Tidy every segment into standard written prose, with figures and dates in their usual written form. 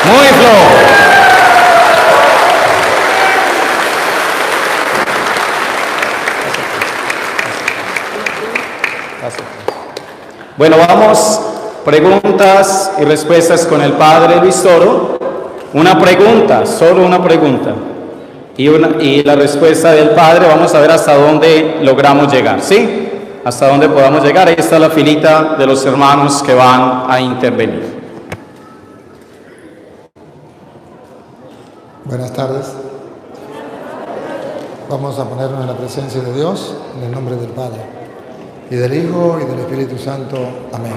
Muy flojo. Bueno, vamos, preguntas y respuestas con el padre Luis Toro. Una pregunta, solo una pregunta. Y la respuesta del padre, vamos a ver hasta dónde logramos llegar, ¿sí? Hasta dónde podamos llegar. Ahí está la filita de los hermanos que van a intervenir. Buenas tardes. Vamos a ponernos en la presencia de Dios, en el nombre del Padre, y del Hijo, y del Espíritu Santo. Amén.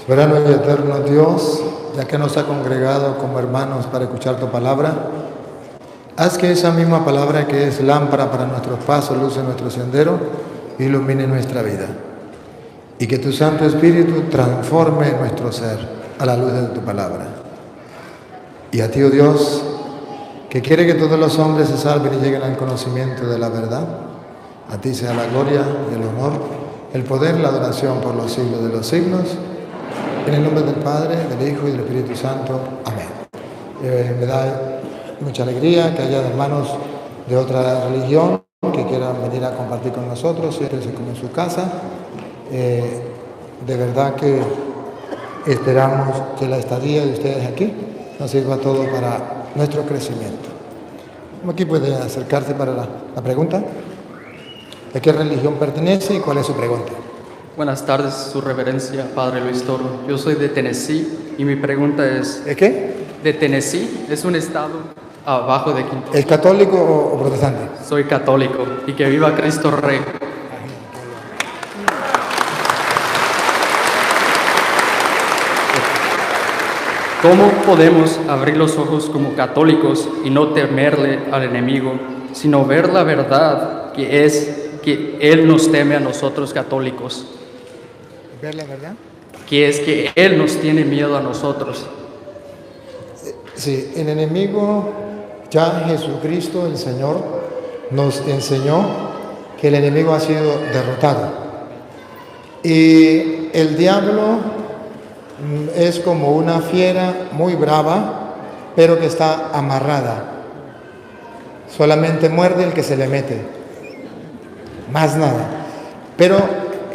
Soberano y eterno Dios, ya que nos ha congregado como hermanos para escuchar tu palabra, haz que esa misma palabra que es lámpara para nuestros pasos, luz en nuestro sendero, ilumine nuestra vida. Y que tu Santo Espíritu transforme nuestro ser a la luz de tu palabra. Y a ti, oh Dios, que quiere que todos los hombres se salven y lleguen al conocimiento de la verdad, a ti sea la gloria y el honor, el poder, la adoración por los siglos de los siglos. En el nombre del Padre, del Hijo y del Espíritu Santo. Amén. Me da mucha alegría que haya hermanos de otra religión que quieran venir a compartir con nosotros, siéntense como en su casa. De verdad que esperamos que la estadía de ustedes aquí nos sirva todo para nuestro crecimiento. Aquí puede acercarse para la pregunta. ¿De qué religión pertenece y cuál es su pregunta? Buenas tardes, Su Reverencia, Padre Luis Toro. Yo soy de Tennessee y mi pregunta es... ¿De qué? De Tennessee, es un estado abajo de Quinto. ¿Es católico o protestante? Soy católico y que viva Cristo Rey. ¿Cómo podemos abrir los ojos como católicos y no temerle al enemigo, sino ver la verdad que es que Él nos teme a nosotros católicos? ¿Ver la verdad? Que es que Él nos tiene miedo a nosotros. Sí, el enemigo, ya Jesucristo, el Señor, nos enseñó que el enemigo ha sido derrotado. Y el diablo es como una fiera muy brava, pero que está amarrada. Solamente muerde el que se le mete, más nada. Pero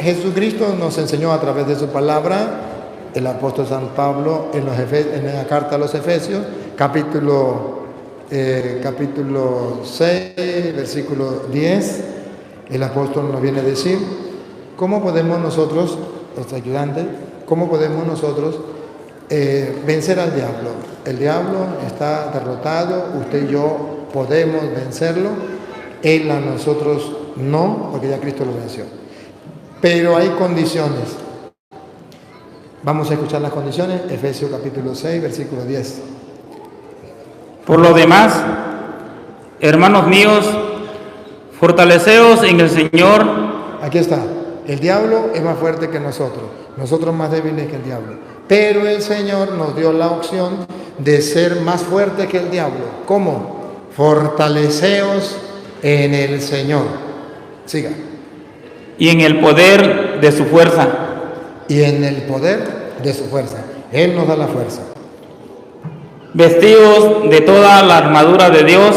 Jesucristo nos enseñó a través de su palabra, el apóstol San Pablo en la carta a los Efesios, capítulo 6, versículo 10, el apóstol nos viene a decir cómo podemos nosotros, los ayudantes, cómo podemos nosotros vencer al diablo. El diablo está derrotado, usted y yo podemos vencerlo, él a nosotros no, porque ya Cristo lo venció. Pero hay condiciones. Vamos a escuchar las condiciones, Efesios capítulo 6, versículo 10. Por lo demás, hermanos míos, fortaleceos en el Señor. Aquí está. El diablo es más fuerte que nosotros más débiles que el diablo. Pero el Señor nos dio la opción de ser más fuerte que el diablo. ¿Cómo? Fortaleceos en el Señor. Siga. Y en el poder de su fuerza. Y en el poder de su fuerza. Él nos da la fuerza. Vestidos de toda la armadura de Dios,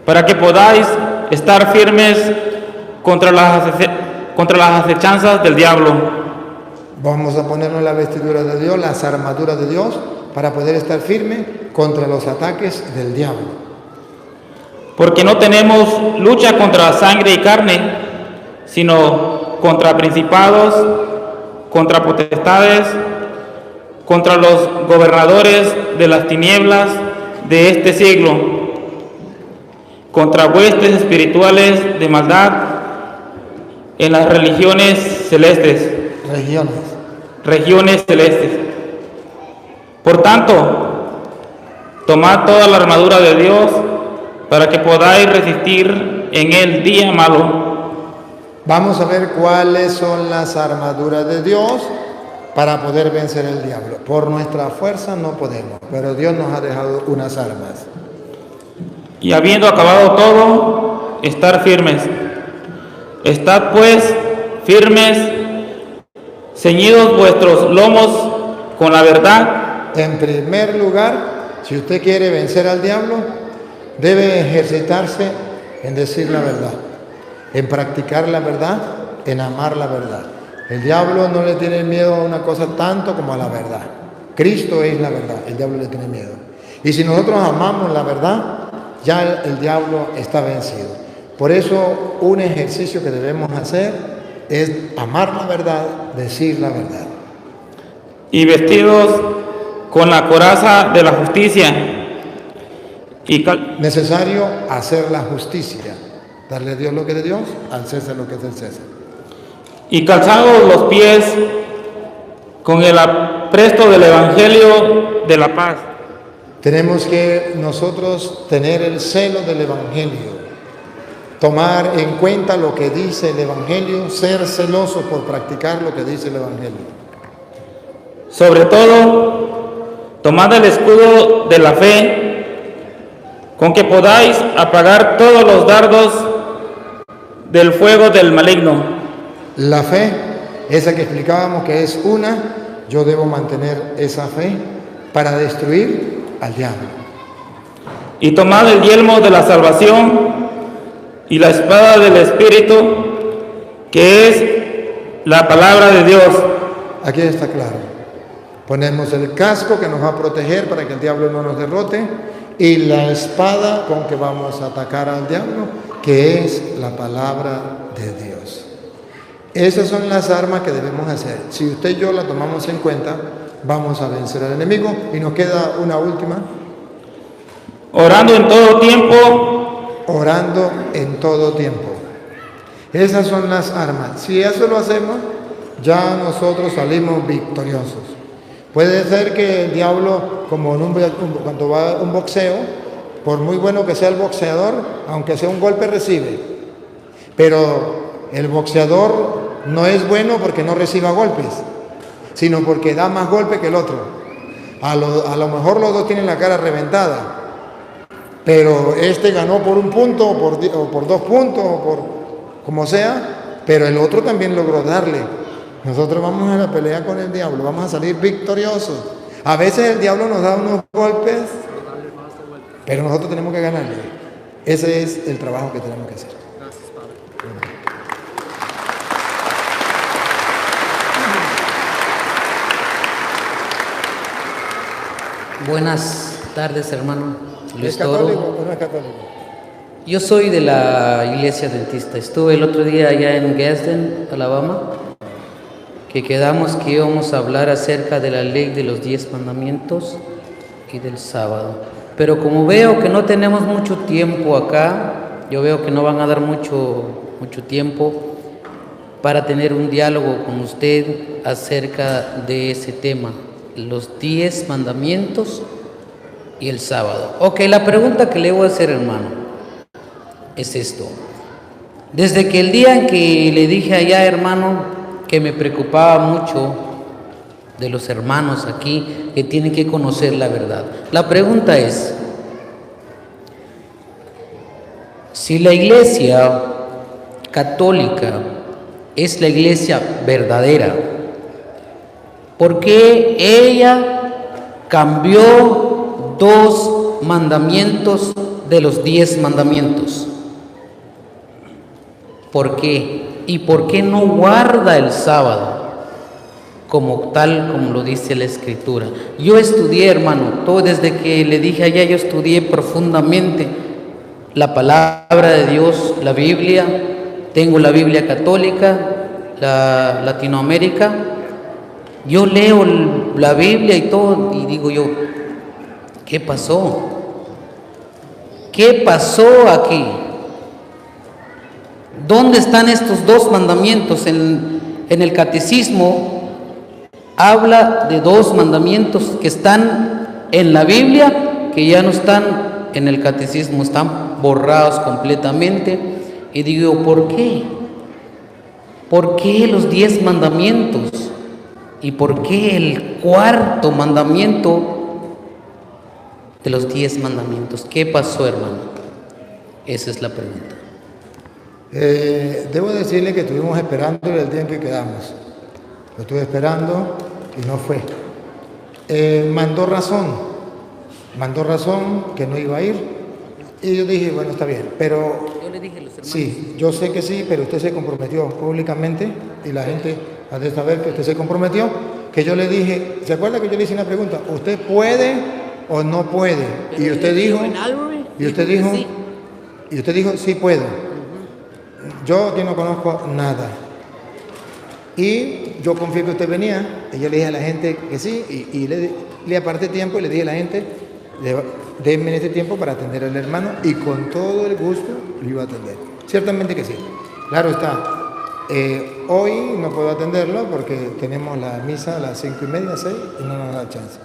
para que podáis estar firmes contra las acechanzas del diablo. Vamos a ponernos la vestidura de Dios, las armaduras de Dios, para poder estar firme contra los ataques del diablo. Porque no tenemos lucha contra sangre y carne, sino contra principados, contra potestades, contra los gobernadores de las tinieblas de este siglo, contra huestes espirituales de maldad en las regiones celestes. Regiones celestes. Por tanto, tomad toda la armadura de Dios para que podáis resistir en el día malo. Vamos a ver cuáles son las armaduras de Dios para poder vencer el diablo. Por nuestra fuerza no podemos, pero Dios nos ha dejado unas armas. Y habiendo acabado todo, estar firmes. Estad pues firmes, ceñidos vuestros lomos con la verdad En primer lugar, si usted quiere vencer al diablo, debe ejercitarse en decir la verdad, en practicar la verdad, en amar la verdad. El diablo no le tiene miedo a una cosa tanto como a la verdad. Cristo es la verdad, el diablo le tiene miedo. Y si nosotros amamos la verdad, ya el diablo está vencido. Por eso un ejercicio que debemos hacer es amar la verdad, decir la verdad. Y vestidos con la coraza de la justicia. Necesario hacer la justicia, darle a Dios lo que es de Dios, al César lo que es del César. Y calzados los pies con el apresto del Evangelio de la paz. Tenemos que nosotros tener el celo del Evangelio, tomar en cuenta lo que dice el Evangelio, ser celoso por practicar lo que dice el Evangelio. Sobre todo, tomad el escudo de la fe, con que podáis apagar todos los dardos del fuego del maligno. La fe, esa que explicábamos que es una, yo debo mantener esa fe para destruir al diablo. Y tomad el yelmo de la salvación y la espada del Espíritu, que es la palabra de Dios. Aquí está claro. Ponemos el casco que nos va a proteger para que el diablo no nos derrote y la espada con que vamos a atacar al diablo, que es la palabra de Dios. Esas son las armas que debemos hacer. Si usted y yo la tomamos en cuenta, vamos a vencer al enemigo. Y nos queda una última. Orando en todo tiempo. Orando en todo tiempo. Esas son las armas. Si eso lo hacemos, ya nosotros salimos victoriosos. Puede ser que el diablo, como cuando va a un boxeo, por muy bueno que sea el boxeador, aunque sea un golpe recibe. Pero el boxeador no es bueno porque no reciba golpes, sino porque da más golpes que el otro. A lo mejor los dos tienen la cara reventada, pero este ganó por un punto, o por 2 puntos, o por como sea, pero el otro también logró darle. Nosotros vamos a la pelea con el diablo, vamos a salir victoriosos. A veces el diablo nos da unos golpes, pero nosotros tenemos que ganarle. Ese es el trabajo que tenemos que hacer. Gracias, Padre. Buenas tardes, hermano Luis ¿Es católico Toro. o no es católico? Yo soy de la iglesia dentista. Estuve el otro día allá en Gadsden, Alabama, que quedamos que íbamos a hablar acerca de la ley de los 10 mandamientos y del sábado. Pero como veo que no tenemos mucho tiempo acá, yo veo que no van a dar mucho tiempo para tener un diálogo con usted acerca de ese tema, los 10 mandamientos y el sábado. Ok, la pregunta que le voy a hacer, hermano, es esto. Desde que el día en que le dije allá, hermano, que me preocupaba mucho de los hermanos aquí que tienen que conocer la verdad. La pregunta es, si la iglesia católica es la iglesia verdadera, ¿por qué ella cambió 2 mandamientos de los 10 mandamientos? ¿Por qué? ¿Y por qué no guarda el sábado como tal, como lo dice la Escritura? Yo estudié, hermano, todo desde que le dije allá, yo estudié profundamente la palabra de Dios, la Biblia. Tengo la Biblia católica, la Latinoamérica. Yo leo la Biblia y todo, y digo yo, ¿qué pasó? ¿Qué pasó aquí? ¿Dónde están estos 2 mandamientos? En el catecismo habla de 2 mandamientos que están en la Biblia, que ya no están en el catecismo, están borrados completamente. Y digo, ¿por qué? ¿Por qué los 10 mandamientos? ¿Y por qué el 4.º mandamiento de los 10 mandamientos? ¿Qué pasó, hermano? Esa es la pregunta. Debo decirle que estuvimos esperando el día en que quedamos. Lo estuve esperando y no fue. mandó razón que no iba a ir. Y yo dije, bueno, está bien, pero Yo le dije a los hermanos. sí, yo sé que sí, pero usted se comprometió públicamente y la gente ha de saber que usted se comprometió, que yo le dije, ¿se acuerda que yo le hice una pregunta? ¿Usted puede o no puede? Y usted dijo, Sí. y usted dijo, sí puedo. Yo aquí no conozco nada. Y yo confié que usted venía, y yo le dije a la gente que sí, y le aparté tiempo y le dije a la gente, denme este tiempo para atender al hermano, y con todo el gusto lo iba a atender. Ciertamente que sí. Claro está, hoy no puedo atenderlo porque tenemos la misa a las 5:30, 6, y no nos da chance.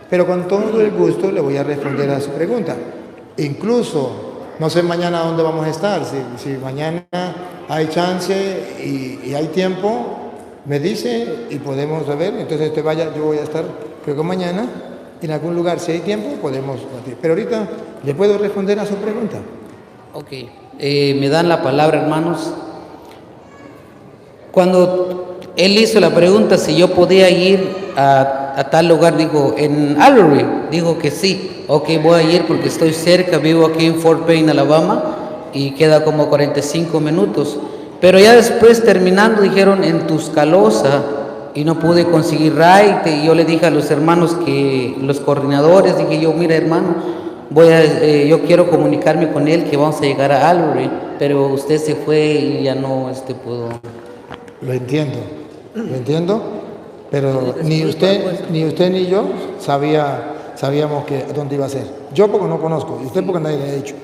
Pero con todo el gusto le voy a responder a su pregunta. Incluso, no sé mañana dónde vamos a estar, si mañana hay chance y hay tiempo, me dice y podemos saber, entonces usted vaya, yo voy a estar, creo que mañana, en algún lugar, si hay tiempo, podemos batir. Pero ahorita le puedo responder a su pregunta. Ok, me dan la palabra, hermanos. Cuando él hizo la pregunta si yo podía ir a tal lugar, dijo, en Albury, dijo que sí. Ok, voy a ir porque estoy cerca, vivo aquí en Fort Payne, Alabama, y queda como 45 minutos. Pero ya después, terminando, dijeron en Tuscaloosa, y no pude conseguir ride, y yo le dije a los hermanos que, los coordinadores, dije yo, mira hermano, yo quiero comunicarme con él que vamos a llegar a Albury, pero usted se fue y ya no pudo. Lo entiendo, pero ni usted ni yo sabíamos que dónde iba a ser. Yo porque no conozco, y usted porque nadie le ha dicho.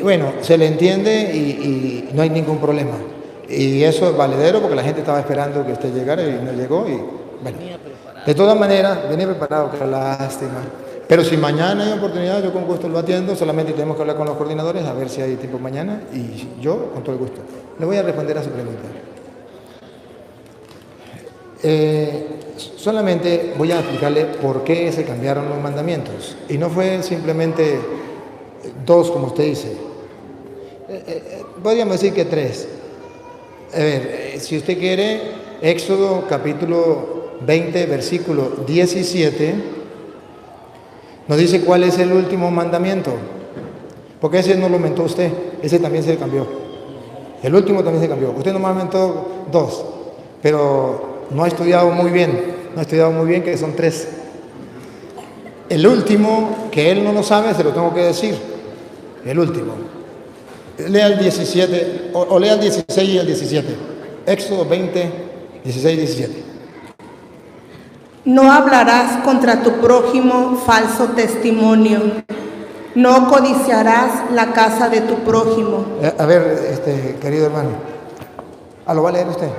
Bueno, se le entiende y no hay ningún problema. Y eso es valedero porque la gente estaba esperando que usted llegara y no llegó. Y bueno, de todas maneras, venía preparado, que lástima. Pero si mañana hay oportunidad, yo con gusto lo atiendo. Solamente tenemos que hablar con los coordinadores a ver si hay tiempo mañana. Y yo, con todo el gusto, le voy a responder a su pregunta. Solamente voy a explicarle por qué se cambiaron los mandamientos. Y no fue simplemente 2, como usted dice. Podríamos decir que 3. A ver, si usted quiere, Éxodo capítulo 20, versículo 17, nos dice cuál es el último mandamiento. Porque ese no lo aumentó usted, ese también se cambió. El último también se cambió. Usted nomás aumentó 2, pero no ha estudiado muy bien, que son 3. El último, que él no lo sabe, se lo tengo que decir. El último. Lea el 17, o lea el 16 y el 17. Éxodo 20, 16 y 17. No hablarás contra tu prójimo falso testimonio. No codiciarás la casa de tu prójimo. A ver, querido hermano. ¿Lo va a leer usted?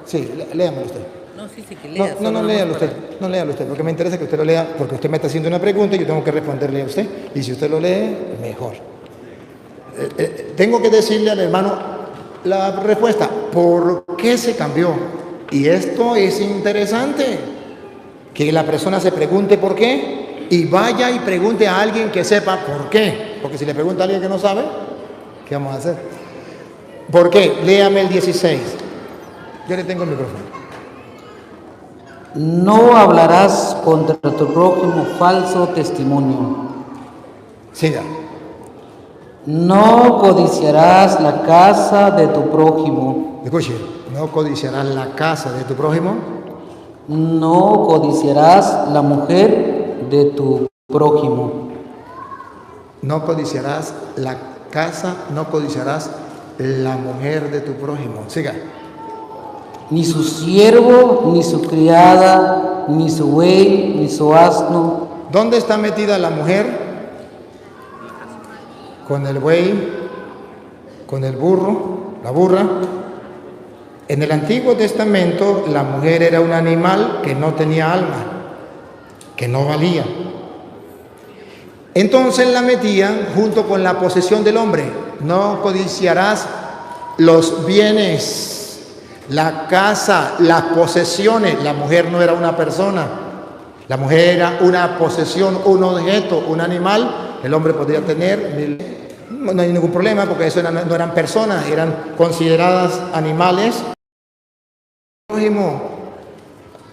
Sí, léamelo usted. No, sí, que lea. No, léalo usted. No, léalo usted, porque me interesa que usted lo lea, porque usted me está haciendo una pregunta y yo tengo que responderle a usted. Y si usted lo lee, mejor. Tengo que decirle al hermano la respuesta. ¿Por qué se cambió? Y esto es interesante. Que la persona se pregunte por qué y vaya y pregunte a alguien que sepa por qué. Porque si le pregunta a alguien que no sabe, ¿qué vamos a hacer? ¿Por qué? Léame el 16. Yo le tengo el micrófono. No hablarás contra tu prójimo falso testimonio. Siga. No codiciarás la casa de tu prójimo. Escuche, no codiciarás la casa de tu prójimo. No codiciarás la mujer de tu prójimo. No codiciarás la casa, no codiciarás la mujer de tu prójimo. Siga. Ni su siervo, ni su criada, ni su buey, ni su asno. ¿Dónde está metida la mujer? Con el buey, con el burro, la burra. En el Antiguo Testamento, la mujer era un animal que no tenía alma, que no valía. Entonces la metían junto con la posesión del hombre. No codiciarás los bienes, la casa, las posesiones. La mujer no era una persona, la mujer era una posesión, un objeto, un animal. El hombre podría tener, no hay ningún problema porque eso no eran personas, eran consideradas animales.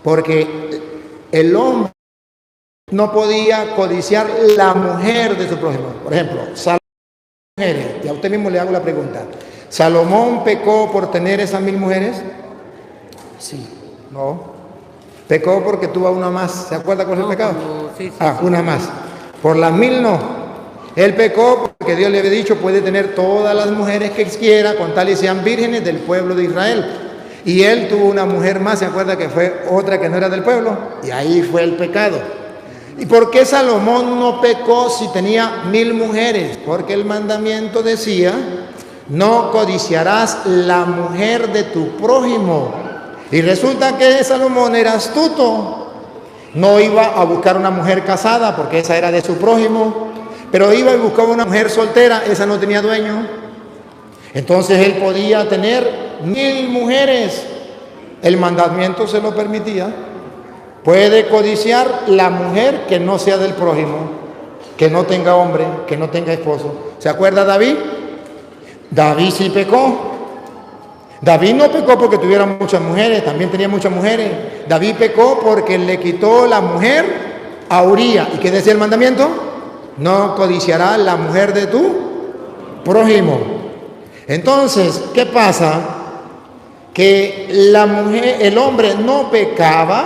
Porque el hombre no podía codiciar la mujer de su prójimo. Por ejemplo, Salomón, mujeres, y a usted mismo le hago la pregunta, ¿Salomón pecó por tener esas 1000 mujeres? Sí. No. Pecó porque tuvo una más. ¿Se acuerda cuál es el pecado? Sí, una más. Por las 1000 no. Él pecó porque Dios le había dicho, puede tener todas las mujeres que quiera, con tal y sean vírgenes del pueblo de Israel. Y él tuvo una mujer más, ¿se acuerda que fue otra que no era del pueblo? Y ahí fue el pecado. ¿Y por qué Salomón no pecó si tenía 1000 mujeres? Porque el mandamiento decía, no codiciarás la mujer de tu prójimo. Y resulta que Salomón era astuto. No iba a buscar una mujer casada porque esa era de su prójimo, pero iba y buscaba una mujer soltera, esa no tenía dueño. Entonces él podía tener 1000 mujeres. El mandamiento se lo permitía. Puede codiciar la mujer que no sea del prójimo, que no tenga hombre, que no tenga esposo. ¿Se acuerda David? David sí pecó. David no pecó porque tuviera muchas mujeres, también tenía muchas mujeres. David pecó porque le quitó la mujer a Uría. ¿Y qué decía el mandamiento? No codiciarás la mujer de tu prójimo. Entonces, ¿qué pasa? Que la mujer, el hombre no pecaba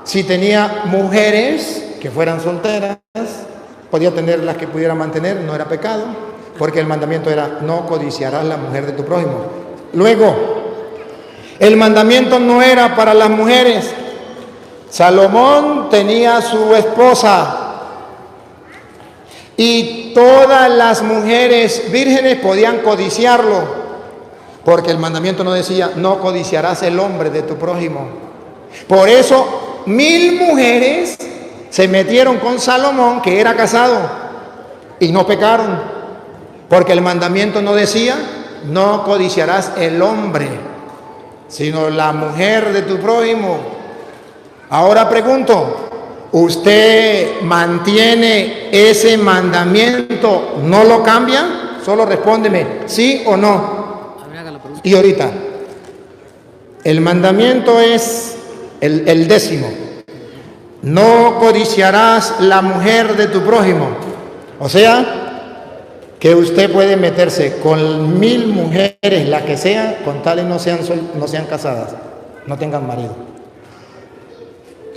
si tenía mujeres que fueran solteras, podía tener las que pudiera mantener, no era pecado, porque el mandamiento era no codiciarás la mujer de tu prójimo. Luego, el mandamiento no era para las mujeres. Salomón tenía su esposa y todas las mujeres vírgenes podían codiciarlo, porque el mandamiento no decía no codiciarás el hombre de tu prójimo. Por eso 1000 mujeres se metieron con Salomón, que era casado, y no pecaron, porque el mandamiento no decía no codiciarás el hombre, sino la mujer de tu prójimo. Ahora pregunto, ¿usted mantiene ese mandamiento? ¿No lo cambia? Solo respóndeme, ¿sí o no? Y ahorita, el mandamiento es el 10º. No codiciarás la mujer de tu prójimo. O sea, que usted puede meterse con 1000 mujeres, la que sea, con tal y no sean casadas, no tengan marido.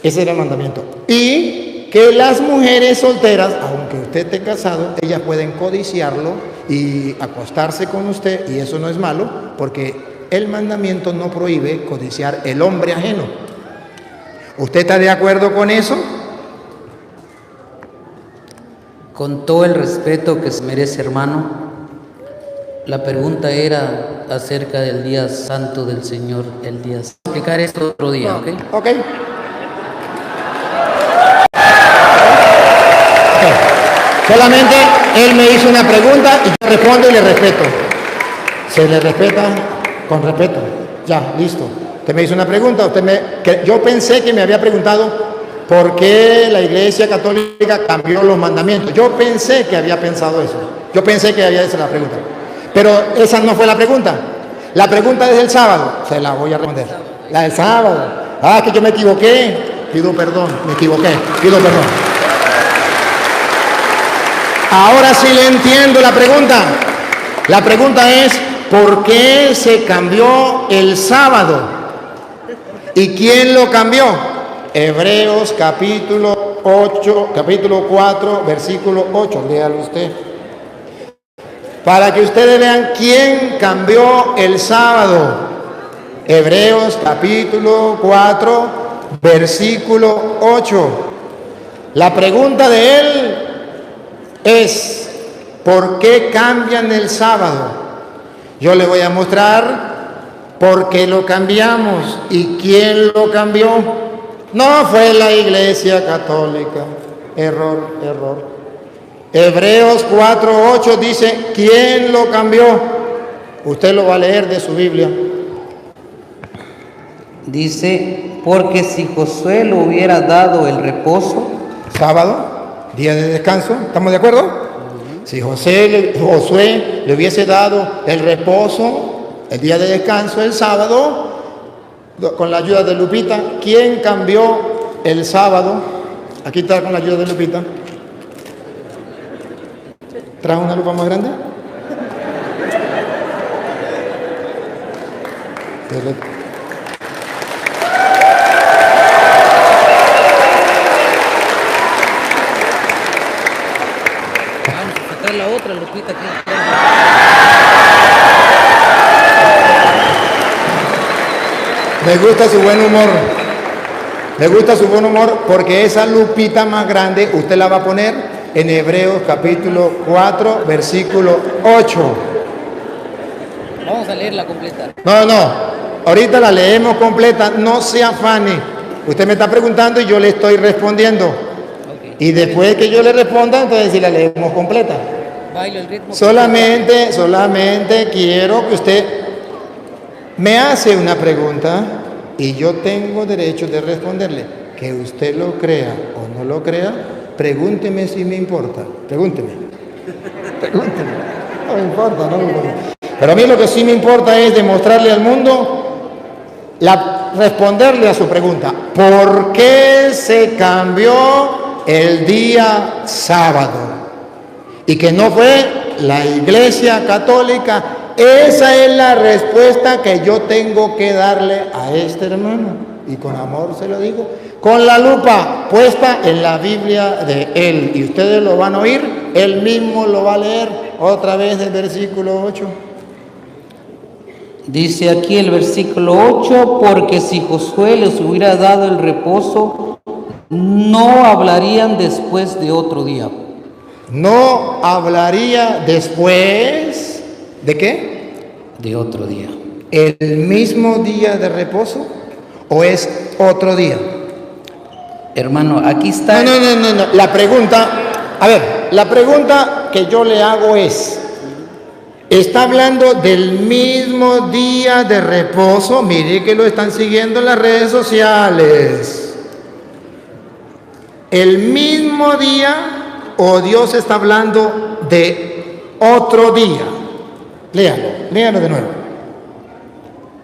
Ese era el mandamiento. Y que las mujeres solteras, aunque usted esté casado, ellas pueden codiciarlo y acostarse con usted, y eso no es malo, porque el mandamiento no prohíbe codiciar el hombre ajeno. ¿Usted está de acuerdo con eso? Con todo el respeto que se merece, hermano, la pregunta era acerca del día santo del Señor, el día. Explicar esto otro día, ¿ok? Ok. Solamente él me hizo una pregunta y yo respondo y le respeto. Se le respeta con respeto. Ya, listo. Usted me hizo una pregunta, yo pensé que me había preguntado por qué la Iglesia Católica cambió los mandamientos. Yo pensé que había pensado eso. Yo pensé que había hecho la pregunta. Pero esa no fue la pregunta. La pregunta es del sábado. Se la voy a responder. La del sábado. Ah, que yo me equivoqué. Pido perdón, me equivoqué. Pido perdón. Ahora sí le entiendo la pregunta. La pregunta es, ¿por qué se cambió el sábado? ¿Y quién lo cambió? Hebreos capítulo 4, versículo 8. Léalo usted. Para que ustedes vean quién cambió el sábado. Hebreos capítulo 4, versículo 8. La pregunta de él es, ¿por qué cambian el sábado? Yo le voy a mostrar por qué lo cambiamos y quién lo cambió. No fue la Iglesia Católica. Error. Hebreos 4:8 dice, ¿quién lo cambió? Usted lo va a leer de su Biblia. Dice, porque si Josué le hubiera dado el reposo. Sábado, día de descanso, ¿estamos de acuerdo? Si Josué le hubiese dado el reposo, el día de descanso, el sábado, con la ayuda de Lupita, ¿quién cambió el sábado? Aquí está con la ayuda de Lupita. ¿Trae una lupa más grande? Vamos a sacar la otra, Lupita, aquí. Me gusta su buen humor. Me gusta su buen humor porque esa lupita más grande usted la va a poner en Hebreos capítulo 4, versículo 8. Vamos a leerla completa. No. Ahorita la leemos completa. No se afane. Usted me está preguntando y yo le estoy respondiendo. Okay. Y después que yo le responda, entonces sí la leemos completa. Bailo el ritmo. Solamente quiero que usted me hace una pregunta y yo tengo derecho de responderle. Que usted lo crea o no lo crea, pregúnteme si me importa. Pregúnteme. No me importa, no me importa. Pero a mí lo que sí me importa es demostrarle al mundo, responderle a su pregunta. ¿Por qué se cambió el día sábado? Y que no fue la Iglesia Católica. Esa es la respuesta que yo tengo que darle a este hermano. Y con amor se lo digo. Con la lupa puesta en la Biblia de él. Y ustedes lo van a oír. Él mismo lo va a leer otra vez del versículo 8. Dice aquí el versículo 8, porque si Josué les hubiera dado el reposo, no hablarían después de otro día. No hablaría después ¿de qué? De otro día. ¿El mismo día de reposo o es otro día? Hermano, aquí está. No. La pregunta que yo le hago es, ¿está hablando del mismo día de reposo? Mire que lo están siguiendo en las redes sociales. ¿El mismo día o Dios está hablando de otro día? Léalo de nuevo.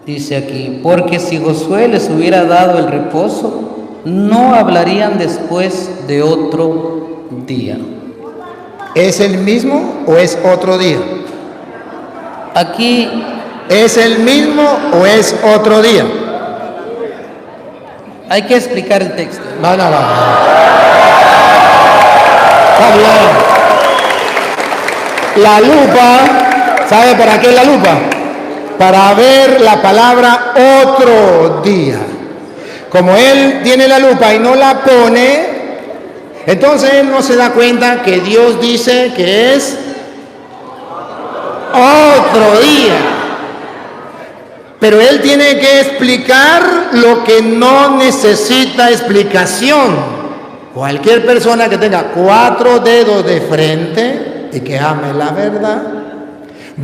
Dice aquí, porque si Josué les hubiera dado el reposo, no hablarían después de otro día. ¿Es el mismo o es otro día? Aquí ¿es el mismo o es otro día? hay que explicar el texto. No. Está bien. La lupa, ¿sabe para qué es la lupa? Para ver la palabra otro día. Como él tiene la lupa y no la pone, entonces él no se da cuenta que Dios dice que es otro día. Pero él tiene que explicar lo que no necesita explicación. Cualquier persona que tenga 4 dedos de frente y que ame la verdad,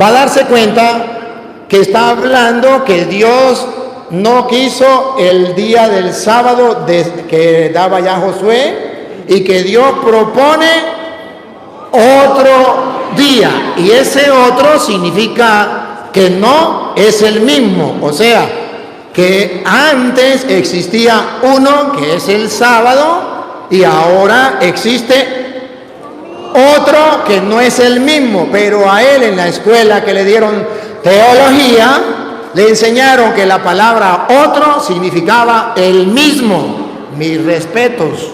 va a darse cuenta que está hablando que Dios no quiso el día del sábado que daba ya Josué y que Dios propone otro día. Y ese otro significa que no es el mismo. O sea, que antes existía uno que es el sábado y ahora existe otro que no es el mismo. Pero a él en la escuela que le dieron teología, le enseñaron que la palabra otro significaba el mismo. Mis respetos.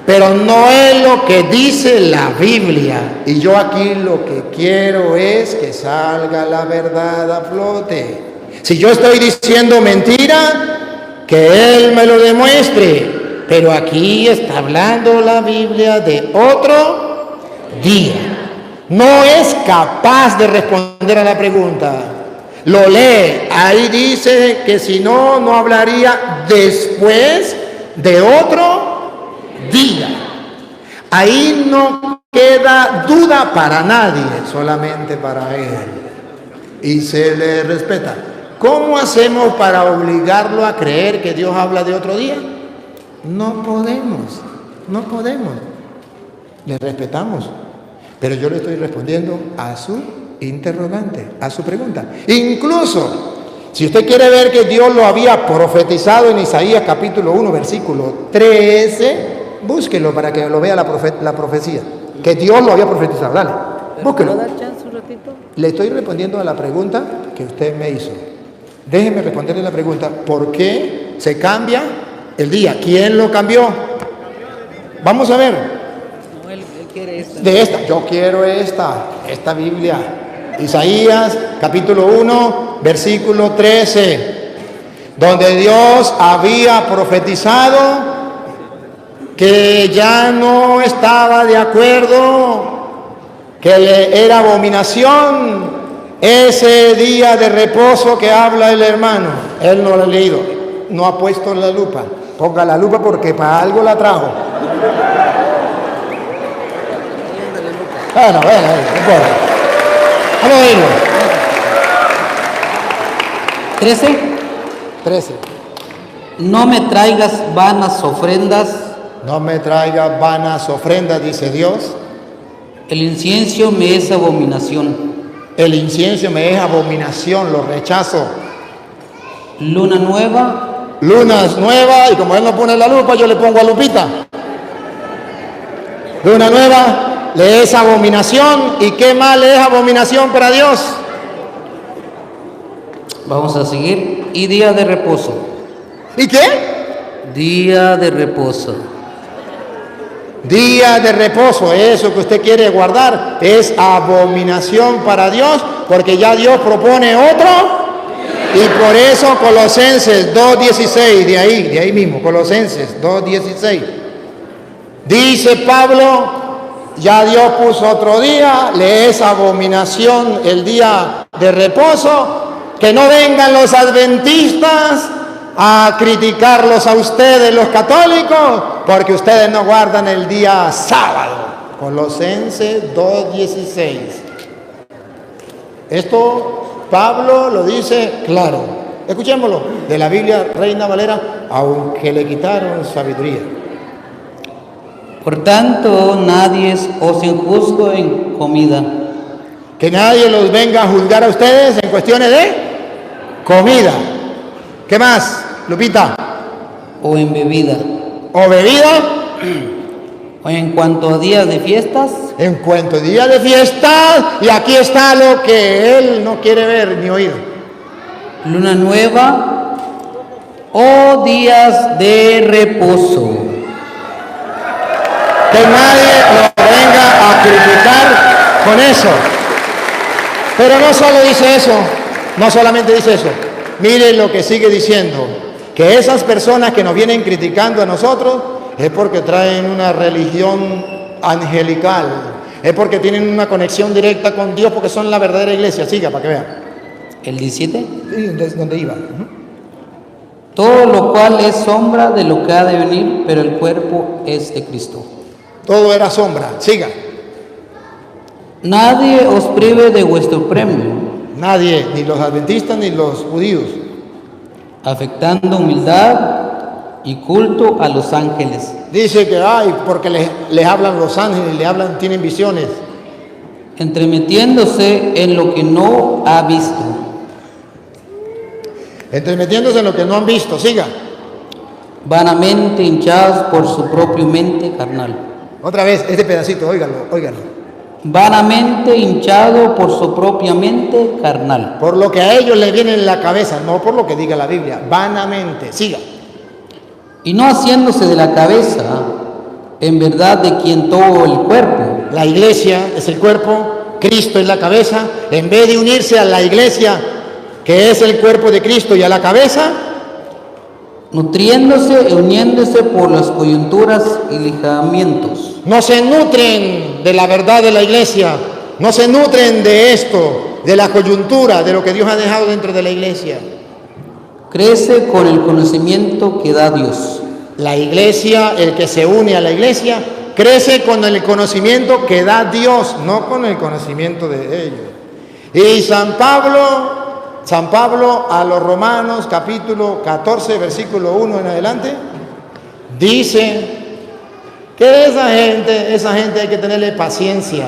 Pero no es lo que dice la Biblia. Y yo aquí lo que quiero es que salga la verdad a flote. Si yo estoy diciendo mentira, que Él me lo demuestre. Pero aquí está hablando la Biblia de otro día. No es capaz de responder a la pregunta. Lo lee. Ahí dice que si no, no hablaría después de otro día. Ahí no queda duda para nadie, solamente para él. Y se le respeta. ¿Cómo hacemos para obligarlo a creer que Dios habla de otro día? No podemos. Le respetamos. Pero yo le estoy respondiendo a su interrogante, a su pregunta. Incluso, si usted quiere ver que Dios lo había profetizado en Isaías capítulo 1, versículo 13, Búsquelo para que lo vea la profecía. Que Dios lo había profetizado. Dale, búsquelo. ¿Puedo dar chance un ratito? Le estoy respondiendo a la pregunta que usted me hizo. Déjeme responderle la pregunta. ¿Por qué se cambia el día? ¿Quién lo cambió? Vamos a ver. No, él quiere esta. De esta, yo quiero esta Biblia. Isaías capítulo 1, versículo 13, donde Dios había profetizado que ya no estaba de acuerdo, que le era abominación ese día de reposo que habla el hermano. Él no lo ha leído, no ha puesto la lupa. Ponga la lupa porque para algo la trajo. Bueno, no importa. Vamos a irlo. 13. No me traigas vanas ofrendas. No me traiga vanas ofrendas, dice Dios. El incienso me es abominación. El incienso me es abominación, lo rechazo. Luna nueva. Luna es nueva y como él no pone la lupa, yo le pongo a Lupita. Luna nueva le es abominación. ¿Y qué más le es abominación para Dios? Vamos a seguir. Y día de reposo. ¿Y qué? Día de reposo. Día de reposo, eso que usted quiere guardar, es abominación para Dios, porque ya Dios propone otro. Y por eso Colosenses 2:16, de ahí mismo, Colosenses 2:16. Dice Pablo, ya Dios puso otro día, le es abominación el día de reposo. Que no vengan los adventistas a criticarlos a ustedes, los católicos, porque ustedes no guardan el día sábado. Colosenses 2:16. Esto Pablo lo dice claro. Escuchémoslo, de la Biblia Reina Valera, aunque le quitaron sabiduría. Por tanto, nadie os injuzgue en comida. Que nadie los venga a juzgar a ustedes en cuestiones de comida. ¿Qué más, Lupita? O en bebida. ¿O bebida? O en cuanto a días de fiestas. En cuanto a días de fiesta, y aquí está lo que él no quiere ver ni oír. Luna nueva o días de reposo. Que nadie lo venga a criticar con eso. Pero no solo dice eso, no solamente dice eso. Miren lo que sigue diciendo, que esas personas que nos vienen criticando a nosotros es porque traen una religión angelical, es porque tienen una conexión directa con Dios, porque son la verdadera iglesia. Siga para que vean. El 17. ¿Dónde iba? Todo lo cual es sombra de lo que ha de venir, pero el cuerpo es de Cristo. Todo era sombra. Siga. Nadie os prive de vuestro premio. Nadie, ni los adventistas ni los judíos. Afectando humildad y culto a los ángeles. Dice que porque les hablan los ángeles, tienen visiones. Entremetiéndose en lo que no ha visto. Entremetiéndose en lo que no han visto. Siga. Vanamente hinchados por su propia mente carnal. Otra vez, este pedacito, óigalo. Vanamente hinchado por su propia mente carnal. Por lo que a ellos les viene en la cabeza, no por lo que diga la Biblia. Vanamente. Siga. Y no haciéndose de la cabeza, en verdad de quien todo el cuerpo. La iglesia es el cuerpo, Cristo es la cabeza. En vez de unirse a la iglesia, que es el cuerpo de Cristo, y a la cabeza, nutriéndose y uniéndose por las coyunturas y ligamentos. no se nutren de la verdad de la iglesia, no se nutren de esto, de la coyuntura, de lo que Dios ha dejado dentro de la iglesia. Crece con el conocimiento que da Dios. La iglesia, el que se une a la iglesia, crece con el conocimiento que da Dios, no con el conocimiento de ellos. Y San Pablo a los Romanos capítulo 14 versículo 1 en adelante dice que esa gente hay que tenerle paciencia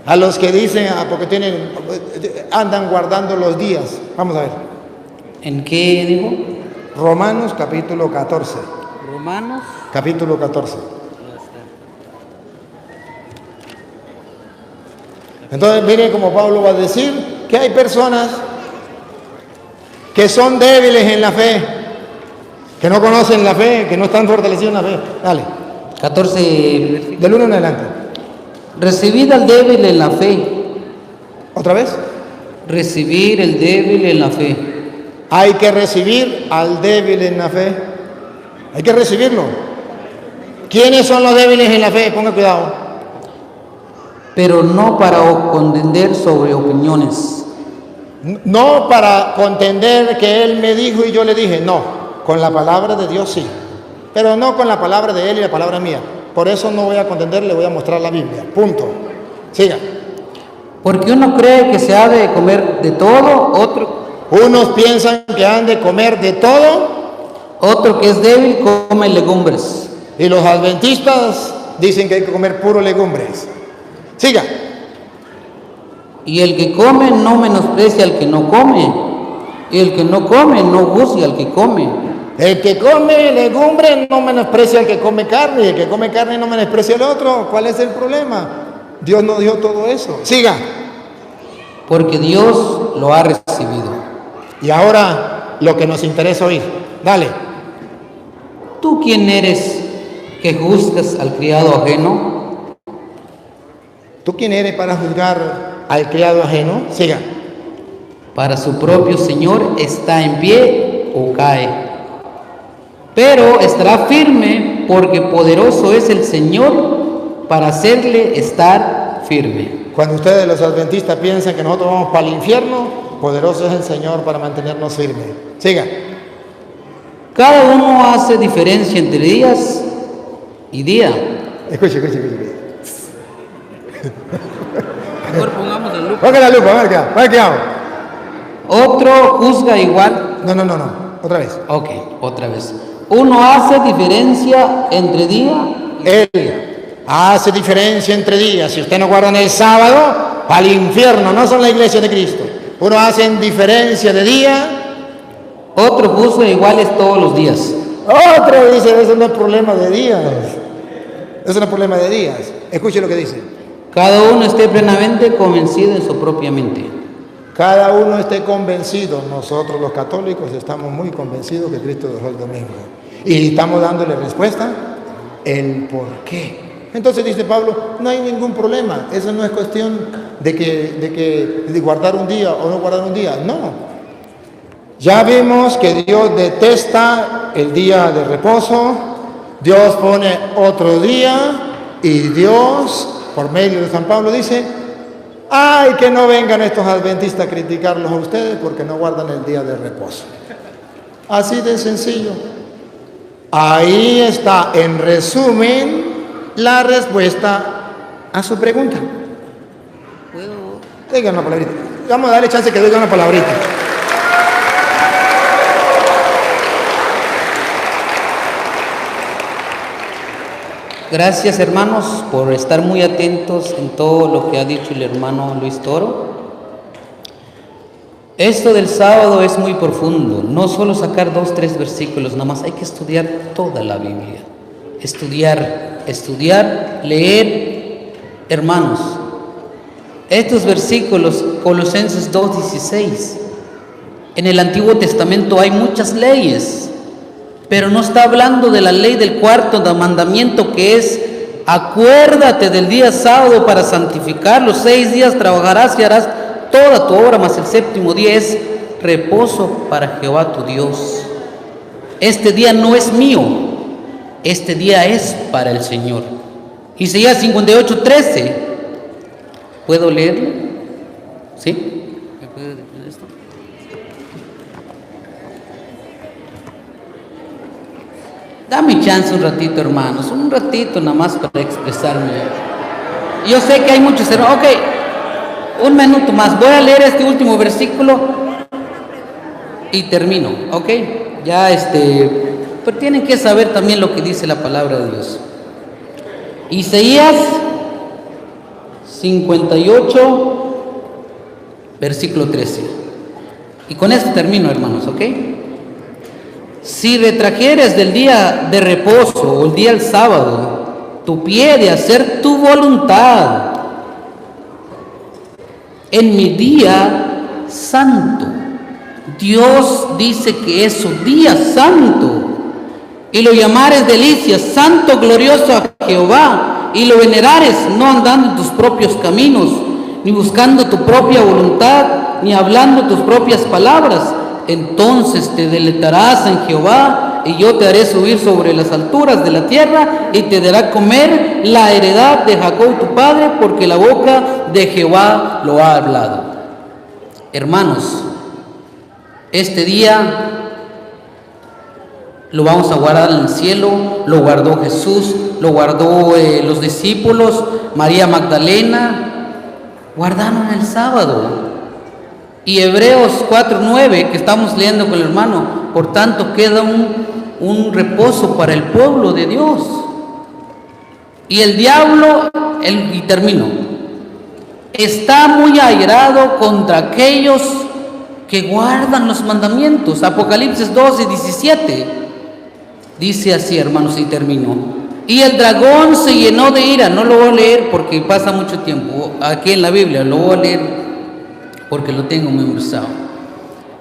a los que dicen porque andan guardando los días. Vamos a ver. ¿En qué dijo? Romanos capítulo 14. Romanos. capítulo 14. Entonces, miren como Pablo va a decir que hay personas que son débiles en la fe, que no conocen la fe, que no están fortalecidos en la fe. Dale. 14. Del 1 en adelante. Recibid al débil en la fe. ¿Otra vez? Recibir el débil en la fe. Hay que recibir al débil en la fe. Hay que recibirlo. ¿Quiénes son los débiles en la fe? Ponga cuidado. Pero no para contender sobre opiniones. No para contender que él me dijo y yo le dije. No, con la palabra de Dios sí. Pero no con la palabra de él y la palabra mía. Por eso no voy a contender, le voy a mostrar la Biblia. Punto. Siga. Porque uno cree que se ha de comer de todo, Unos piensan que han de comer de todo. otro que es débil come legumbres. Y los adventistas dicen que hay que comer puro legumbres. Siga. Y el que come no menosprecia al que no come. Y el que no come no juzga al que come. El que come legumbre no menosprecia al que come carne. Y el que come carne no menosprecia al otro. ¿Cuál es el problema? Dios no dijo todo eso. Siga. Porque Dios lo ha recibido. Y ahora lo que nos interesa oír. Dale. ¿Tú quién eres que juzgas al criado ajeno? ¿Tú quién eres para juzgar al criado ajeno? Siga. Para su propio Señor está en pie o cae. Pero estará firme porque poderoso es el Señor para hacerle estar firme. Cuando ustedes los adventistas piensan que nosotros vamos para el infierno, poderoso es el Señor para mantenernos firmes. Siga. Cada uno hace diferencia entre días y día. Escuche. Mejor pongamos la lupa. Ponga la lupa, a ver qué hago. Otro juzga igual. No. Otra vez. Ok, otra vez. Uno hace diferencia entre día. Él hace diferencia entre días. Si usted no guarda en el sábado, al infierno, no son la iglesia de Cristo. Uno hace diferencia de día. Otro juzga iguales todos los días. Otro dice, eso no es problema de días. Eso no es problema de días. Escuche lo que dice. Cada uno esté plenamente convencido en su propia mente. Cada uno esté convencido. Nosotros los católicos estamos muy convencidos que Cristo dejó el domingo. Y estamos dándole respuesta el por qué. Entonces dice Pablo, no hay ningún problema. Eso no es cuestión de guardar un día o no guardar un día. No. Ya vimos que Dios detesta el día de reposo. Dios pone otro día y Dios, por medio de San Pablo, dice, ay, que no vengan estos adventistas a criticarlos a ustedes porque no guardan el día de reposo. Así de sencillo. Ahí está, en resumen, la respuesta a su pregunta. Diga una palabrita. Vamos a darle chance que diga una palabrita. Gracias, hermanos, por estar muy atentos en todo lo que ha dicho el hermano Luis Toro. Esto del sábado es muy profundo, no solo sacar 2, 3 versículos, nada más hay que estudiar toda la Biblia. Estudiar, leer. Hermanos, estos versículos, Colosenses 2:16, en el Antiguo Testamento hay muchas leyes, pero no está hablando de la ley del cuarto mandamiento, que es: acuérdate del día sábado para santificarlo. 6 días trabajarás y harás toda tu obra, mas el séptimo día es reposo para Jehová tu Dios. Este día no es mío, este día es para el Señor. Isaías 58:13. ¿Puedo leerlo? ¿Sí? ¿Me puede decir esto? Dame chance un ratito, hermanos, un ratito nada más para expresarme. Yo sé que hay muchos hermanos. Ok, un minuto más. Voy a leer este último versículo y termino. Ok, ya pero tienen que saber también lo que dice la palabra de Dios. Isaías 58, versículo 13. Y con esto termino, hermanos, ok. Si retrajeres del día de reposo o el día del sábado tu pie de hacer tu voluntad en mi día santo, Dios dice que es su día santo, y lo llamares delicia, santo, glorioso a Jehová, y lo venerares, no andando en tus propios caminos, ni buscando tu propia voluntad, ni hablando tus propias palabras, entonces te deleitarás en Jehová, y yo te haré subir sobre las alturas de la tierra, y te dará comer la heredad de Jacob tu padre, porque la boca de Jehová lo ha hablado. Hermanos, este día lo vamos a guardar en el cielo, lo guardó Jesús, lo guardó los discípulos, María Magdalena, guardaron el sábado. Y Hebreos 4:9, que estamos leyendo con el hermano, por tanto queda un reposo para el pueblo de Dios. Y el diablo, y termino, está muy airado contra aquellos que guardan los mandamientos. Apocalipsis 12:17 dice así, hermanos, y termino. Y el dragón se llenó de ira. No lo voy a leer porque pasa mucho tiempo aquí en la Biblia, lo voy a leer porque lo tengo memorizado.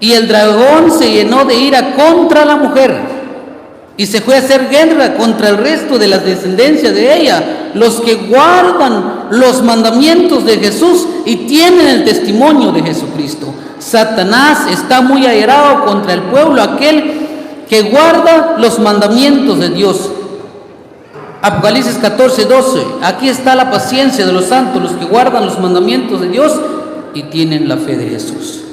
Y el dragón se llenó de ira contra la mujer y se fue a hacer guerra contra el resto de la descendencia de ella, los que guardan los mandamientos de Jesús y tienen el testimonio de Jesucristo. Satanás está muy airado contra el pueblo, aquel que guarda los mandamientos de Dios. Apocalipsis 14:12, aquí está la paciencia de los santos, los que guardan los mandamientos de Dios y tienen la fe de Jesús.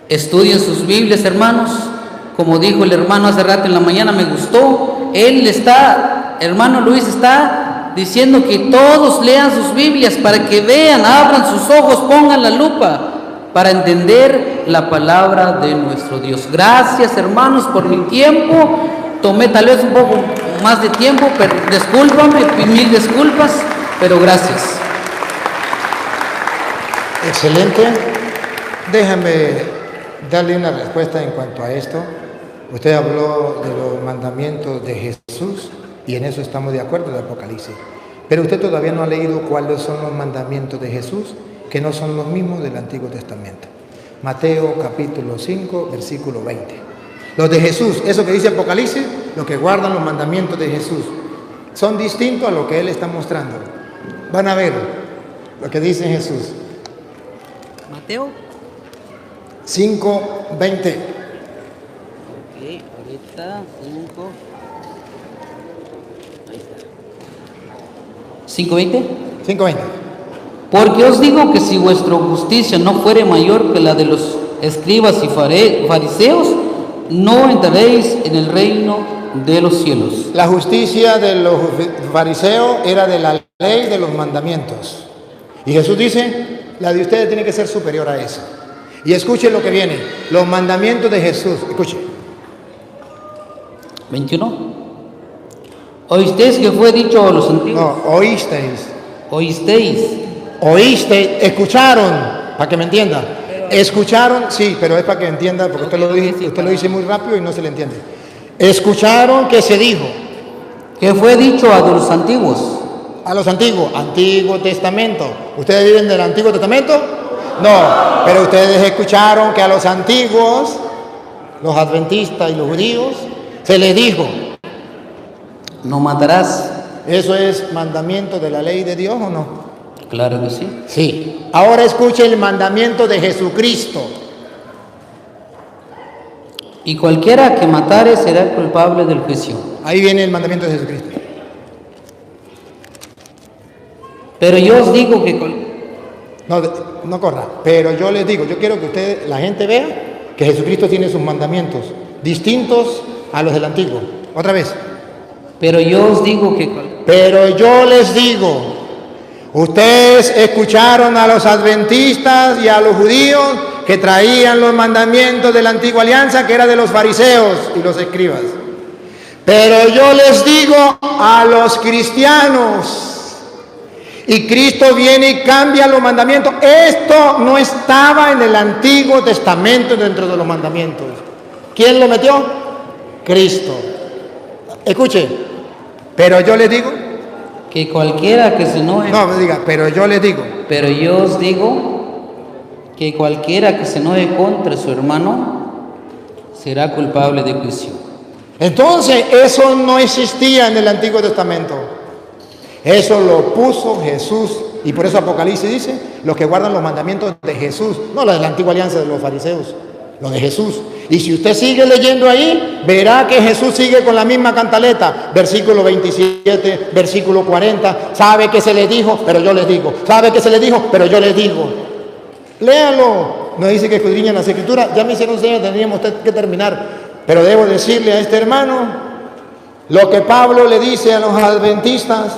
Estudien sus Biblias, hermanos. Como dijo el hermano hace rato en la mañana, me gustó. Hermano Luis está diciendo que todos lean sus Biblias para que vean, abran sus ojos, pongan la lupa para entender la palabra de nuestro Dios. Gracias, hermanos, por mi tiempo. Tomé tal vez un poco más de tiempo, pero discúlpame, mil disculpas, pero gracias. Excelente. Déjame darle una respuesta en cuanto a esto. Usted habló de los mandamientos de Jesús y en eso estamos de acuerdo de Apocalipsis. Pero usted todavía no ha leído cuáles son los mandamientos de Jesús, que no son los mismos del Antiguo Testamento. Mateo capítulo 5, versículo 20. Los de Jesús, eso que dice Apocalipsis, los que guardan los mandamientos de Jesús, son distintos a lo que Él está mostrando. Van a ver lo que dice Jesús. Mateo 5, 20. Ok, ahorita 5. Ahí está. 5:20. 5:20. Porque os digo que si vuestra justicia no fuere mayor que la de los escribas y fariseos, no entraréis en el reino de los cielos. La justicia de los fariseos era de la ley de los mandamientos. Y Jesús dice, la de ustedes tiene que ser superior a eso. Y escuchen lo que viene, los mandamientos de Jesús. Escuchen. 21. ¿Oísteis que fue dicho a los antiguos? No, oísteis. ¿Oísteis? Oísteis, escucharon, para que me entienda. Escucharon, sí, pero es para que entienda, porque usted lo dice muy rápido y no se le entiende. Escucharon que se dijo. ¿Qué fue dicho a los antiguos? A los antiguos, Antiguo Testamento. ¿Ustedes viven del Antiguo Testamento? No, pero ustedes escucharon que a los antiguos, los adventistas y los judíos, se les dijo. No matarás. ¿Eso es mandamiento de la ley de Dios o no? Claro que sí. Sí. Ahora escuche el mandamiento de Jesucristo. Y cualquiera que matare será culpable del juicio. Ahí viene el mandamiento de Jesucristo. Pero yo os digo que... No corra. Pero yo les digo, yo quiero que ustedes, la gente vea que Jesucristo tiene sus mandamientos distintos a los del Antiguo. Otra vez. Pero yo os digo que... Pero yo les digo, ustedes escucharon a los adventistas y a los judíos que traían los mandamientos de la antigua alianza, que era de los fariseos y los escribas. Pero yo les digo a los cristianos, y Cristo viene y cambia los mandamientos. Esto no estaba en el Antiguo Testamento dentro de los mandamientos. ¿Quién lo metió? Cristo. Escuche, pero yo les digo. Que cualquiera que se enoje. No, diga, pero yo les digo. Pero yo os digo que cualquiera que se enoje contra su hermano será culpable de juicio. Entonces, eso no existía en el Antiguo Testamento. Eso lo puso Jesús. Y por eso Apocalipsis dice, los que guardan los mandamientos de Jesús, no los de la antigua alianza de los fariseos, los de Jesús. Y si usted sigue leyendo ahí, verá que Jesús sigue con la misma cantaleta. Versículo 27, versículo 40. Sabe que se les dijo, pero yo les digo. Sabe que se les dijo, pero yo les digo. Léalo. No dice que escudriñan las Escrituras. Ya me hicieron señas, tendríamos que terminar. Pero debo decirle a este hermano lo que Pablo le dice a los adventistas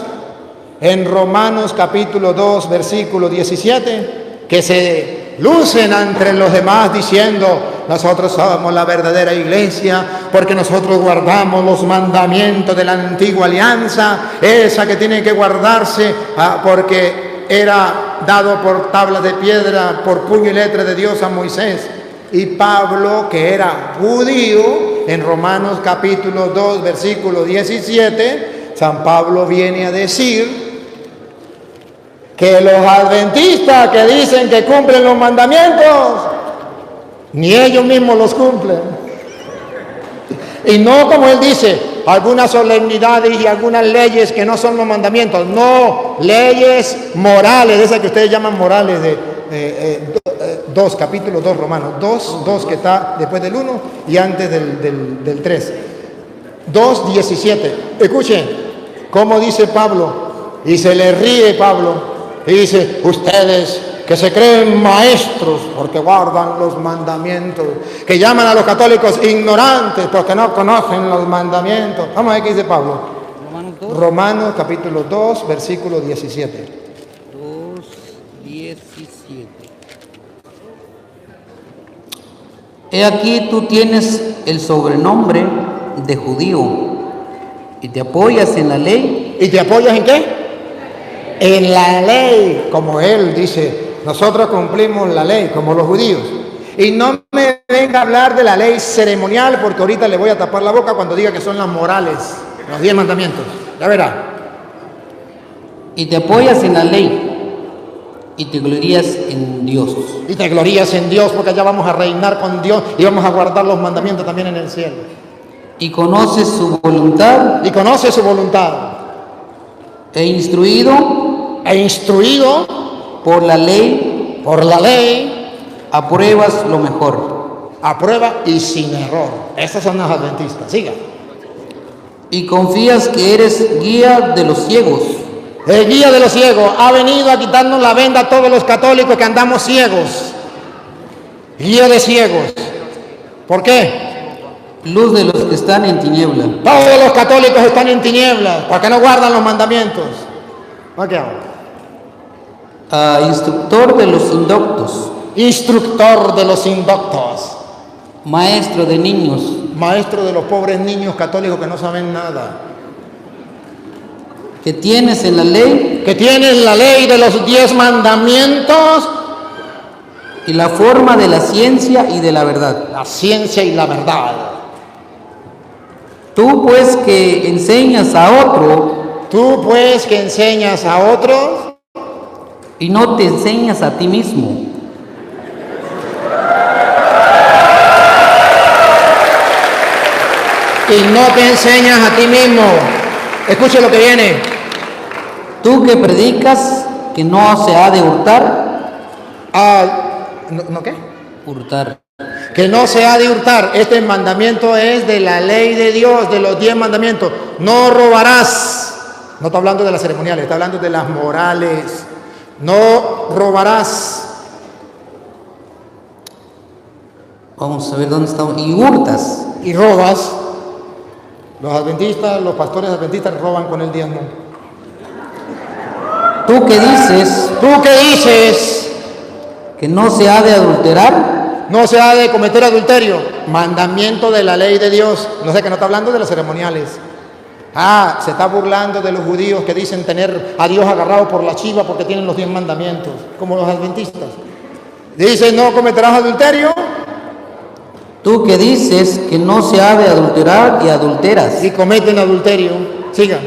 en Romanos capítulo 2, versículo 17, que se lucen entre los demás diciendo, nosotros somos la verdadera iglesia porque nosotros guardamos los mandamientos de la antigua alianza, esa que tiene que guardarse porque era dado por tablas de piedra, por puño y letra de Dios a Moisés. Y Pablo, que era judío, en Romanos capítulo 2, versículo 17, San Pablo viene a decir que los adventistas que dicen que cumplen los mandamientos, ni ellos mismos los cumplen. Y no como él dice, algunas solemnidades y algunas leyes que no son los mandamientos, no, leyes morales, esas que ustedes llaman morales de 2, capítulo 2, Romanos 2 que está después del 1 y antes del 3. 2, 17. Escuchen cómo dice Pablo, y se le ríe Pablo. Y dice, ustedes que se creen maestros porque guardan los mandamientos, que llaman a los católicos ignorantes porque no conocen los mandamientos. Vamos a ver qué dice Pablo. Romanos capítulo 2, versículo 17. 2, 17. He aquí tú tienes el sobrenombre de judío y te apoyas en la ley. ¿Y te apoyas en qué? En la ley, como él dice, nosotros cumplimos la ley, como los judíos. Y no me venga a hablar de la ley ceremonial, porque ahorita le voy a tapar la boca cuando diga que son las morales, los 10 mandamientos. Ya verá. Y te apoyas en la ley y te glorías en Dios. Y te glorías en Dios, porque allá vamos a reinar con Dios y vamos a guardar los mandamientos también en el cielo. Y conoces su voluntad. Y conoces su voluntad. E instruido por la ley, apruebas lo mejor. Aprueba y sin error. Esas son las adventistas. Siga. Y confías que eres guía de los ciegos. El guía de los ciegos ha venido a quitarnos la venda a todos los católicos que andamos ciegos. Guía de ciegos. ¿Por qué? Luz de los que están en tiniebla. Todos los católicos están en tinieblas porque no guardan los mandamientos. ¿Qué hago? Instructor de los indoctos. Instructor de los indoctos. Maestro de niños. Maestro de los pobres niños católicos que no saben nada. Que tienes en la ley. Que tienes la ley de los 10 mandamientos. Y la forma de la ciencia y de la verdad. La ciencia y la verdad. Tú pues que enseñas a otros y no te enseñas a ti mismo. Y no te enseñas a ti mismo. Escuche lo que viene. Tú que predicas que no se ha de hurtar. ¿No qué? Hurtar. Que no se ha de hurtar. Este mandamiento es de la ley de Dios, de los 10 mandamientos. No robarás. No está hablando de las ceremoniales, está hablando de las morales. No robarás. Vamos a ver dónde estamos. Y hurtas. Y robas. Los adventistas, los pastores adventistas roban con el diezmo. ¿Tú qué dices? ¿Tú qué dices? Que no se ha de adulterar. No se ha de cometer adulterio. Mandamiento de la ley de Dios. No sé, que no está hablando de las ceremoniales. Se está burlando de los judíos que dicen tener a Dios agarrado por la chiva porque tienen los 10 mandamientos, como los adventistas. Dice, no cometerás adulterio. Tú que dices que no se ha de adulterar y adulteras. y cometen adulterio. Siga.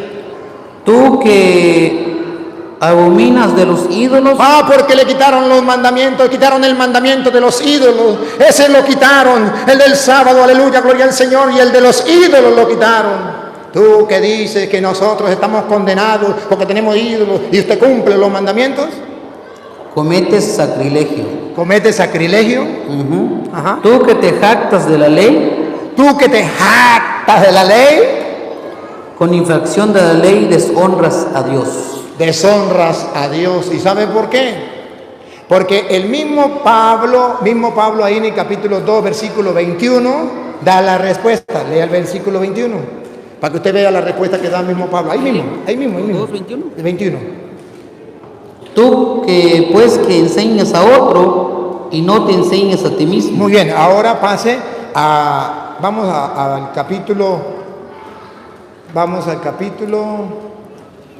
Tú que abominas de los ídolos. Porque le quitaron los mandamientos, quitaron el mandamiento de los ídolos. Ese lo quitaron, el del sábado, aleluya, gloria al Señor, y el de los ídolos lo quitaron. Tú que dices que nosotros estamos condenados porque tenemos ídolos y usted cumple los mandamientos. Cometes sacrilegio. Comete sacrilegio. Ajá. Tú que te jactas de la ley. Tú que te jactas de la ley. Con infracción de la ley deshonras a Dios. Deshonras a Dios. ¿Y sabe por qué? Porque el mismo Pablo ahí en el capítulo 2, versículo 21, da la respuesta. Lea el versículo 21, para que usted vea la respuesta que da el mismo Pablo. Ahí mismo. 2:21. El 21. Tú que pues que enseñas a otro y no te enseñas a ti mismo. Muy bien, ahora pase a, al capítulo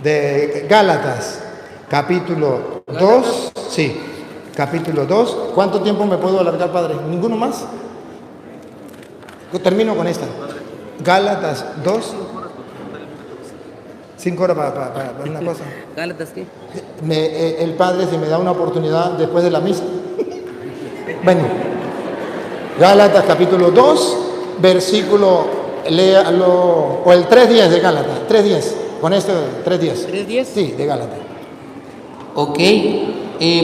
de Gálatas, capítulo 2, sí, capítulo 2. ¿Cuánto tiempo me puedo alargar, padre? ¿Ninguno más? Yo termino con esta. Gálatas 2. 5 horas para una cosa. ¿Gálatas qué? El padre, si me da una oportunidad después de la misa. Bueno, Gálatas capítulo 2, versículo, léalo, o el 3:10 de Gálatas, 3:10, con esto 3:10. ¿3:10? Sí, de Gálatas. Ok,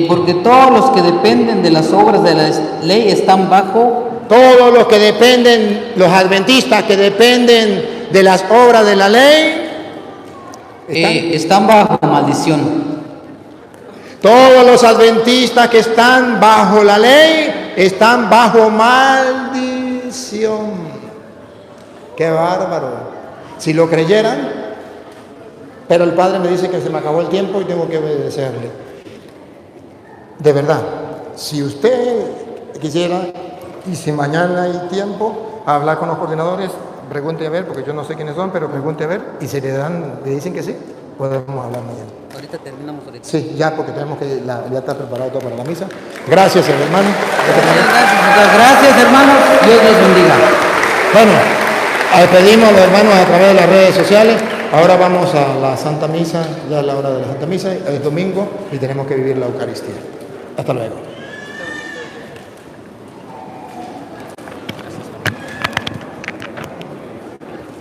porque todos los que dependen de las obras de la ley están bajo. Todos los que dependen, los adventistas que dependen de las obras de la ley, están bajo maldición. todos los adventistas que están bajo la ley están bajo maldición. Qué bárbaro. Si lo creyeran, pero el padre me dice que se me acabó el tiempo y tengo que obedecerle. De verdad, si usted quisiera, y si mañana hay tiempo, hablar con los coordinadores, pregunte a ver, porque yo no sé quiénes son, pero pregunte a ver, y si le dicen que sí, podemos hablar mañana. Ahorita terminamos ahorita. Sí, ya, porque tenemos que ya está preparado todo para la misa. Gracias, hermano. Muchas gracias, hermanos. Dios los bendiga. Bueno, despedimos a los hermanos a través de las redes sociales. Ahora vamos a la Santa Misa, ya es la hora de la Santa Misa, es domingo y tenemos que vivir la Eucaristía. Hasta luego.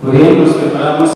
Muy bien, nos preparamos.